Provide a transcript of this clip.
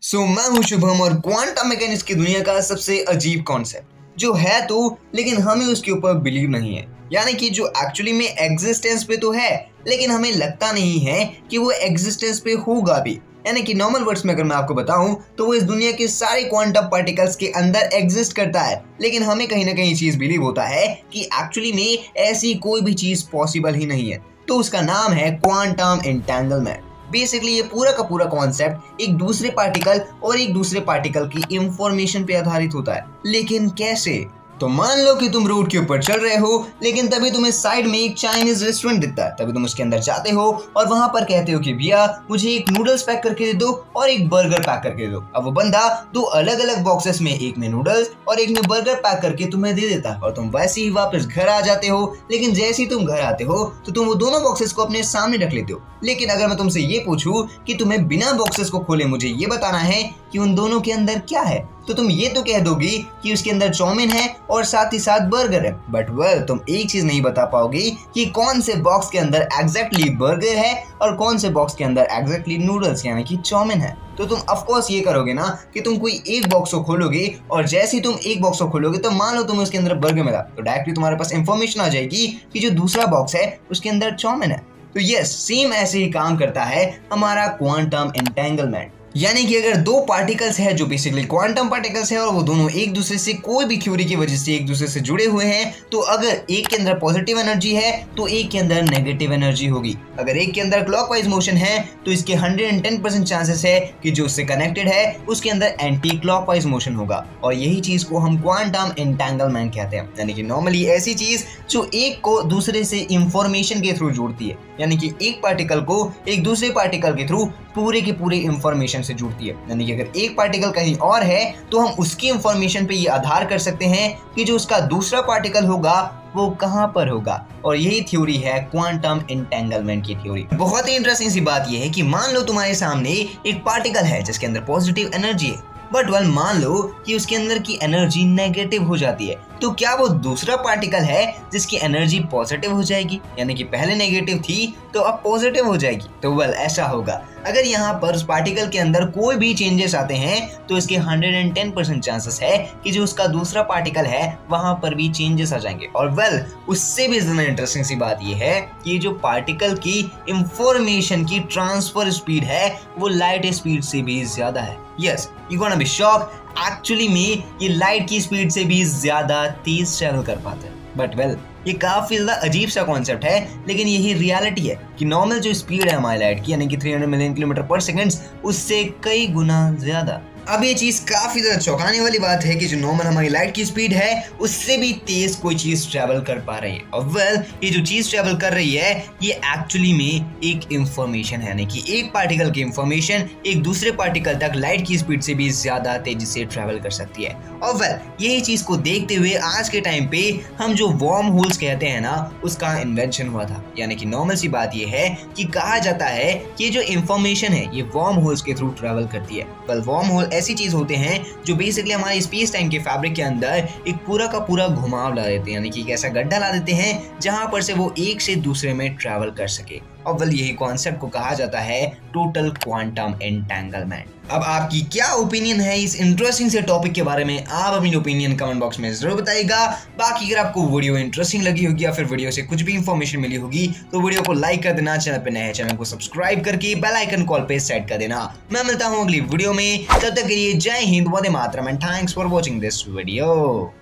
मैं हूं शुभम और क्वांटम मैकेनिक्स की दुनिया का सबसे अजीब कॉन्सेप्ट जो है तो लेकिन हमें उसके ऊपर बिलीव नहीं है, यानी कि जो एक्चुअली में एग्जिस्टेंस पे तो है लेकिन हमें लगता नहीं है कि वो एग्जिस्टेंस पे होगा भी। यानी कि नॉर्मल वर्ड्स में अगर मैं आपको बताऊं तो वो इस दुनिया के सारे क्वांटम पार्टिकल्स के अंदर एग्जिस्ट करता है, लेकिन हमें कहीं ना कहीं चीज बिलीव होता है कि एक्चुअली में ऐसी कोई भी चीज पॉसिबल ही नहीं है। तो उसका नाम है क्वांटम एंटेंगलमेंट। बेसिकली ये पूरा का पूरा कॉन्सेप्ट एक दूसरे पार्टिकल और एक दूसरे पार्टिकल की इंफॉर्मेशन पे आधारित होता है। लेकिन कैसे? तो मान लो कि तुम रोड के ऊपर चल रहे हो, लेकिन तभी तुम्हें साइड में एक चाइनीज रेस्टोरेंट दिखता है। तभी तुम उसके अंदर जाते हो और वहां पर कहते हो कि भैया मुझे एक नूडल्स पैक करके दे दो और एक बर्गर पैक करके दे दो। अब वो बंदा दो अलग अलग बॉक्सेस में, एक में नूडल्स और एक में बर्गर पैक करके तुम्हें दे देता है और तुम वैसे ही वापस घर आ जाते हो। लेकिन जैसे ही तुम घर आते हो तो तुम वो दोनों बॉक्सेस को अपने सामने रख लेते हो। लेकिन अगर मैं तुमसे ये पूछूं कि तुम्हें बिना बॉक्सेस को खोले मुझे ये बताना है कि उन दोनों के अंदर क्या है, तो तुम ये तो कह दोगी कि उसके अंदर चाउमीन है और साथ ही साथ बर्गर है। बट वेल, तुम एक चीज नहीं बता पाओगी कि कौन से बॉक्स के अंदर एग्जैक्टली बर्गर है और कौन से बॉक्स के अंदर एग्जैक्टली नूडल्स यानी कि चाउमीन है। तो तुम ऑफ कोर्स ये करोगे ना कि तुम कोई एक बॉक्स को खोलोगे और जैसे ही तुम एक बॉक्स को खोलोगे तो मान लो तुम्हें उसके अंदर बर्गर मिला तो डायरेक्टली तुम्हारे पास इंफॉर्मेशन आ जाएगी कि जो दूसरा बॉक्स है उसके अंदर चाउमीन है। तो यस, सेम ऐसे ही काम करता है हमारा क्वांटम एंटेंगलमेंट। यानी कि अगर दो पार्टिकल्स है जो बेसिकली क्वांटम पार्टिकल्स है और वो दोनों एक दूसरे से कोई भी थ्योरी की वजह से एक दूसरे से जुड़े हुए हैं, तो अगर एक के अंदर पॉजिटिव एनर्जी है तो एक के अंदर नेगेटिव एनर्जी होगी। अगर एक के अंदर क्लॉकवाइज मोशन है तो इसके 110% चांसेस है कि जो उससे कनेक्टेड है उसके अंदर एंटी क्लॉकवाइज मोशन होगा। और यही चीज को हम क्वांटम एंटेंगलमेंट कहते हैं। यानी कि नॉर्मली ऐसी चीज जो एक को दूसरे से इंफॉर्मेशन के थ्रू जोड़ती है, यानी कि एक पार्टिकल को एक दूसरे पार्टिकल के थ्रू पूरे के पूरे इंफॉर्मेशन से जुड़ती है। यानी कि अगर एक पार्टिकल कहीं और है तो हम उसकी इंफॉर्मेशन पे ये आधार कर सकते हैं कि जो उसका दूसरा पार्टिकल होगा वो कहां पर होगा। और यही थ्योरी है क्वांटम एंटेंगलमेंट की थ्योरी। बहुत ही इंटरेस्टिंग सी बात यह है कि मान लो तुम्हारे सामने एक पार्टिकल है जिसके अंदर पॉजिटिव एनर्जी है, बट वेल मान लो कि उसके अंदर की एनर्जी नेगेटिव हो जाती है, तो क्या वो दूसरा पार्टिकल है जिसकी एनर्जी पॉजिटिव हो जाएगी? यानी कि पहले नेगेटिव थी तो अब पॉजिटिव हो जाएगी। तो वेल, ऐसा होगा। अगर यहाँ पर उस पार्टिकल के अंदर कोई भी चेंजेस आते हैं तो इसके 110% चांसेस है कि जो उसका दूसरा पार्टिकल है वहां पर भी चेंजेस आ जाएंगे। और वेल, उससे भी ज्यादा इंटरेस्टिंग सी बात यह है कि जो पार्टिकल की इंफॉर्मेशन की ट्रांसफर स्पीड है वो लाइट स्पीड से भी ज्यादा है। Yes, you gonna be shocked, actually में ये लाइट की स्पीड से भी ज्यादा तेज ट्रेवल कर पाते हैं। बट वेल, ये काफी ज्यादा अजीब सा कॉन्सेप्ट है, लेकिन यही रियलिटी है कि नॉर्मल जो स्पीड है हमारी लाइट की यानी कि 300 मिलियन किलोमीटर पर सेकंड, उससे कई गुना ज्यादा। अब ये चीज काफी ज्यादा चौंकाने वाली बात है कि जो नॉर्मल हमारी लाइट की स्पीड है उससे भी तेज कोई चीज ट्रैवल कर पा रही है। और वेल, ये जो चीज ट्रैवल कर रही है ये एक्चुअली में एक इंफॉर्मेशन है, यानी कि एक पार्टिकल की इंफॉर्मेशन एक दूसरे पार्टिकल तक लाइट की स्पीड से भी ज्यादा तेजी से ट्रैवल कर सकती है। और वेल, यही चीज को देखते हुए आज के टाइम पे हम जो वर्म होल्स कहते हैं ना, उसका इन्वेंशन हुआ था। यानी कि नॉर्मल सी बात ये है कि कहा जाता है कि जो इंफॉर्मेशन है ये वर्म होल्स के थ्रू ट्रैवल करती है। वेल, वर्म होल ऐसी चीज होते हैं जो बेसिकली हमारे स्पेस टाइम के फैब्रिक के अंदर एक पूरा का पूरा घुमाव ला देते हैं, यानी कि एक ऐसा गड्ढा ला देते हैं जहां पर से वो एक से दूसरे में ट्रैवल कर सके। और वेल, यही कॉन्सेप्ट को कहा जाता है टोटल क्वांटम एंटेंगलमेंट। अब आपकी क्या ओपिनियन है इस इंटरेस्टिंग से टॉपिक के बारे में? आप अपनी ओपिनियन कमेंट बॉक्स में जरूर बताइएगा। बाकी अगर आपको वीडियो इंटरेस्टिंग लगी होगी या फिर वीडियो से कुछ भी इंफॉर्मेशन मिली होगी तो वीडियो को लाइक कर देना, चैनल पे नए हैं चैनल को सब्सक्राइब करके बेल आइकन कॉल पे सेट कर देना। मैं मिलता हूँ अगली वीडियो में, तब तक के लिए जय हिंद, वंदे मातरम and thanks for watching this video.